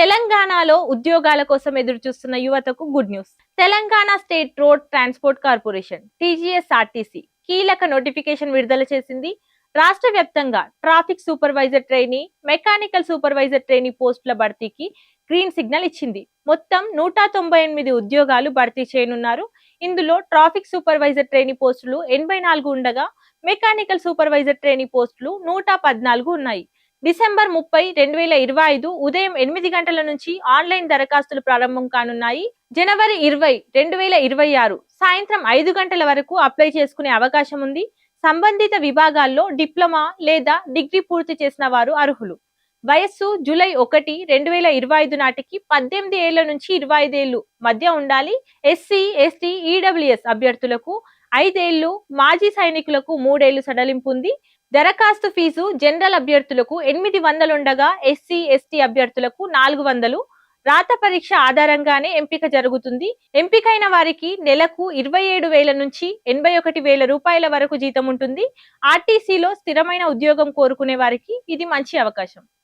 తెలంగాణలో ఉద్యోగాల కోసం ఎదురు చూస్తున్న యువతకు good news. Telangana state road transport corporation TGSRTC కీలక నోటిఫికేషన్ విడుదల చేసింది. రాష్ట్ర వ్యాప్తంగా traffic supervisor trainee, mechanical supervisor trainee పోస్టుల భర్తీకి గ్రీన్ సిగ్నల్ ఇచ్చింది. మొత్తం 198 ఉద్యోగాలు భర్తీ చేయనున్నారు. ఇందులో ట్రాఫిక్ సూపర్వైజర్ ట్రైనీ పోస్టులు 84 ఉండగా మెకానికల్ సూపర్వైజర్ ట్రైనీ పోస్టులు 114 ఉన్నాయి. డిసెంబర్ 30, 2025 ఉదయం 8 గంటల నుంచి ఆన్లైన్ దరఖాస్తులు ప్రారంభం కానున్నాయి. జనవరి 20, 2026 సాయంత్రం 5 గంటల వరకు అప్లై చేసుకునే అవకాశం ఉంది. సంబంధిత విభాగాల్లో డిప్లొమా లేదా డిగ్రీ పూర్తి చేసిన వారు అర్హులు. వయస్సు జూలై 1, 2025 నాటికి 18 ఏళ్ల నుంచి 25 ఏళ్లు మధ్య ఉండాలి. ఎస్సీ, ఎస్టీ, ఈడబ్ల్యూఎస్ అభ్యర్థులకు 5 ఏళ్లు, మాజీ సైనికులకు 3 ఏళ్లు సడలింపు ఉంది. దరఖాస్తు ఫీజు జనరల్ అభ్యర్థులకు 800 ఉండగా ఎస్సీ, ఎస్టీ అభ్యర్థులకు 400. రాత పరీక్ష ఆధారంగానే ఎంపిక జరుగుతుంది. ఎంపికైన వారికి నెలకు 27,000 నుంచి 81,000 రూపాయల వరకు జీతం ఉంటుంది. ఆర్టీసీలో స్థిరమైన ఉద్యోగం కోరుకునే వారికి ఇది మంచి అవకాశం.